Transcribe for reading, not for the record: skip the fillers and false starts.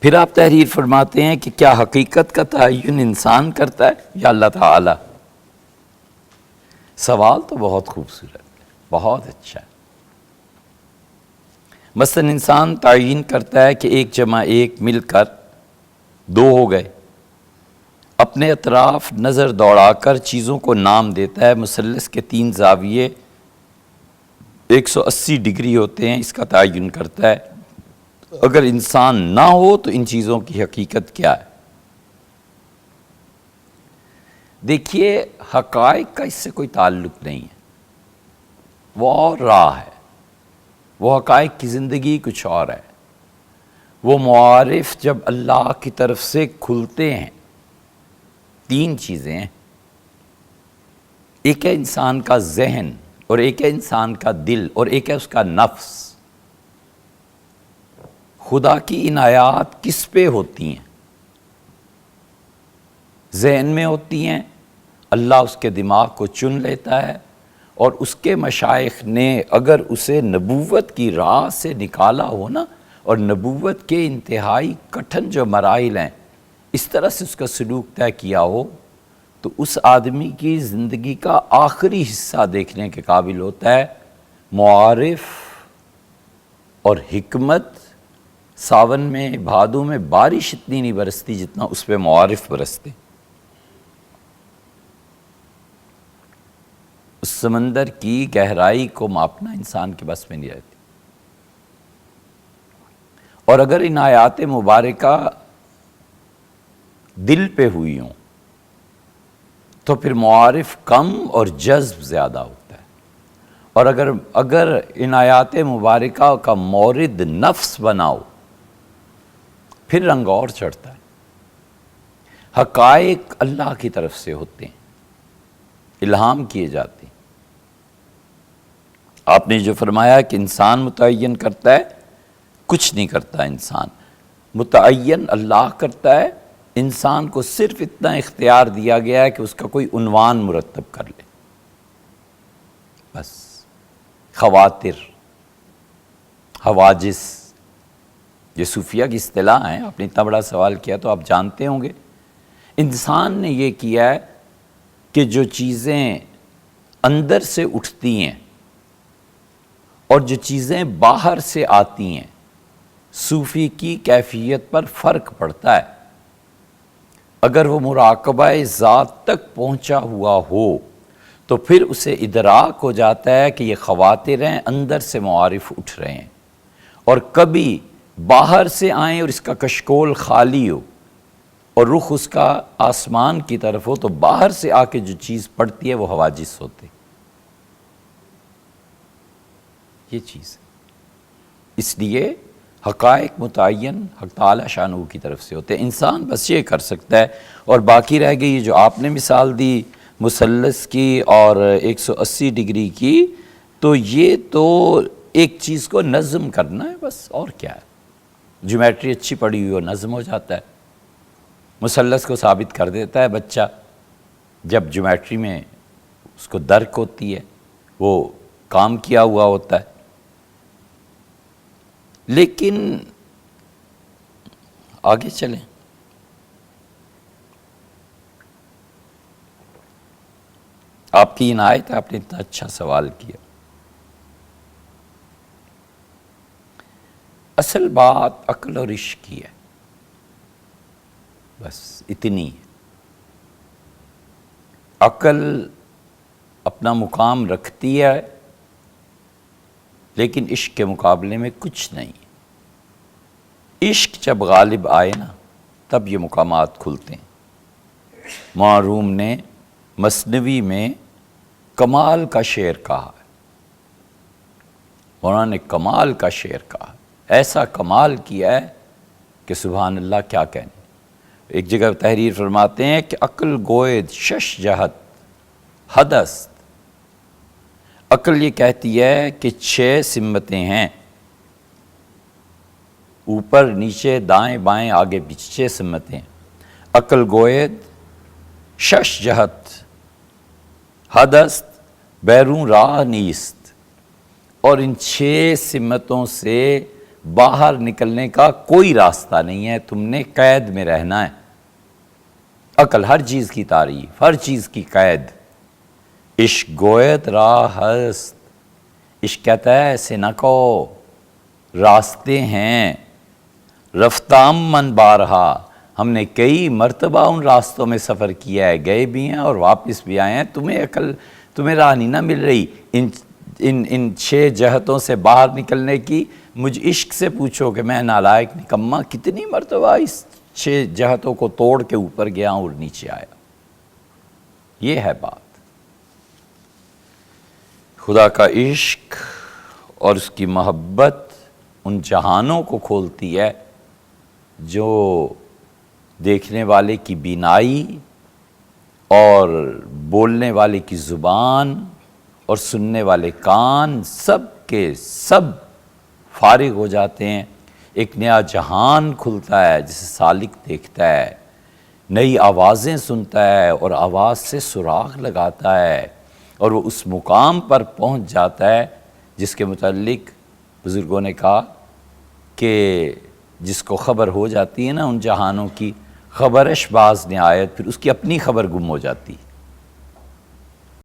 پھر آپ تحریر فرماتے ہیں کہ کیا حقیقت کا تعین انسان کرتا ہے یا اللہ تعالی؟ سوال تو بہت خوبصورت ہے، بہت اچھا ہے۔ مثلا انسان تعین کرتا ہے کہ 1+1 مل کر 2 ہو گئے، اپنے اطراف نظر دوڑا کر چیزوں کو نام دیتا ہے، مثلث کے 3 زاویے 180 ڈگری ہوتے ہیں، اس کا تعین کرتا ہے۔ اگر انسان نہ ہو تو ان چیزوں کی حقیقت کیا ہے؟ دیکھیے، حقائق کا اس سے کوئی تعلق نہیں ہے، وہ اور راہ ہے، وہ حقائق کی زندگی کچھ اور ہے۔ وہ معارف جب اللہ کی طرف سے کھلتے ہیں، 3 چیزیں ہیں، ایک ہے انسان کا ذہن، اور ایک ہے انسان کا دل، اور ایک ہے اس کا نفس۔ خدا کی عنایات کس پہ ہوتی ہیں؟ ذہن میں ہوتی ہیں، اللہ اس کے دماغ کو چن لیتا ہے، اور اس کے مشائخ نے اگر اسے نبوت کی راہ سے نکالا ہو نا، اور نبوت کے انتہائی کٹھن جو مراحل ہیں اس طرح سے اس کا سلوک طے کیا ہو، تو اس آدمی کی زندگی کا آخری حصہ دیکھنے کے قابل ہوتا ہے۔ معارف اور حکمت، ساون میں بھادو میں بارش اتنی نہیں برستی جتنا اس پہ معارف برستے۔ اس سمندر کی گہرائی کو ماپنا انسان کے بس میں نہیں رہتی، اور اگر ان آیات مبارکہ دل پہ ہوئی ہوں تو پھر معارف کم اور جذب زیادہ ہوتا ہے، اور اگر ان آیات مبارکہ کا مورد نفس بناؤ پھر رنگ اور چڑھتا ہے۔ حقائق اللہ کی طرف سے ہوتے ہیں، الہام کیے جاتے ہیں۔ آپ نے جو فرمایا کہ انسان متعین کرتا ہے، کچھ نہیں کرتا انسان، متعین اللہ کرتا ہے۔ انسان کو صرف اتنا اختیار دیا گیا ہے کہ اس کا کوئی عنوان مرتب کر لے، بس۔ خواطر، حواجس، یہ صوفیہ کی اصطلاح ہیں۔ آپ نے اتنا بڑا سوال کیا تو آپ جانتے ہوں گے۔ انسان نے یہ کیا ہے کہ جو چیزیں اندر سے اٹھتی ہیں اور جو چیزیں باہر سے آتی ہیں، صوفی کی کیفیت پر فرق پڑتا ہے۔ اگر وہ مراقبہ ذات تک پہنچا ہوا ہو تو پھر اسے ادراک ہو جاتا ہے کہ یہ خواطر ہیں، اندر سے معارف اٹھ رہے ہیں، اور کبھی باہر سے آئیں اور اس کا کشکول خالی ہو اور رخ اس کا آسمان کی طرف ہو، تو باہر سے آ کے جو چیز پڑتی ہے وہ حواجس ہوتے، یہ چیز ہے۔ اس لیے حقائق متعین حق تعالی شانہ کی طرف سے ہوتے ہیں، انسان بس یہ کر سکتا ہے۔ اور باقی رہ گئی جو آپ نے مثال دی مثلث کی اور 180 ڈگری کی، تو یہ تو ایک چیز کو نظم کرنا ہے بس، اور کیا ہے۔ جیومیٹری اچھی پڑھی ہوئی ہو، نظم ہو جاتا ہے۔ مثلث کو ثابت کر دیتا ہے بچہ جب جیومیٹری میں اس کو درک ہوتی ہے، وہ کام کیا ہوا ہوتا ہے۔ لیکن آگے چلیں، آپ کی عنایت ہے، آپ نے اتنا اچھا سوال کیا۔ اصل بات عقل اور عشق کی ہے، بس اتنی ہے۔ عقل اپنا مقام رکھتی ہے لیکن عشق کے مقابلے میں کچھ نہیں۔ عشق جب غالب آئے نا تب یہ مقامات کھلتے ہیں۔ معروم نے مثنوی میں کمال کا شعر کہا ہے، انہوں نے کمال کا شعر کہا، ایسا کمال کیا ہے کہ سبحان اللہ کیا کہنے۔ ایک جگہ تحریر فرماتے ہیں کہ عقل گوید 6 جہت حدست، عقل یہ کہتی ہے کہ 6 سمتیں ہیں، اوپر نیچے دائیں بائیں آگے پیچھے 6 سمتیں۔ عقل گوید 6 جہت حدست بیرون راہ نیست، اور ان 6 سمتوں سے باہر نکلنے کا کوئی راستہ نہیں ہے، تم نے قید میں رہنا ہے۔ عقل ہر چیز کی تعریف، ہر چیز کی قید۔ عشق گویت راہ ہست، عشق کہتا ہے ایسے نہ کہو، راستے ہیں۔ رفتام من بارہا، ہم نے کئی مرتبہ ان راستوں میں سفر کیا ہے، گئے بھی ہیں اور واپس بھی آئے ہیں، تمہیں راہ نہیں نہ مل رہی ان 6 جہتوں سے باہر نکلنے کی۔ مجھ عشق سے پوچھو کہ میں نالائق نکمہ کتنی مرتبہ اس 6 جہتوں کو توڑ کے اوپر گیا اور نیچے آیا۔ یہ ہے بات۔ خدا کا عشق اور اس کی محبت ان جہانوں کو کھولتی ہے جو دیکھنے والے کی بینائی اور بولنے والے کی زبان اور سننے والے کان سب کے سب فارغ ہو جاتے ہیں۔ ایک نیا جہان کھلتا ہے جسے سالک دیکھتا ہے، نئی آوازیں سنتا ہے اور آواز سے سراغ لگاتا ہے، اور وہ اس مقام پر پہنچ جاتا ہے جس کے متعلق بزرگوں نے کہا کہ جس کو خبر ہو جاتی ہے نا ان جہانوں کی، خبرش باز نہایت، پھر اس کی اپنی خبر گم ہو جاتی ہے۔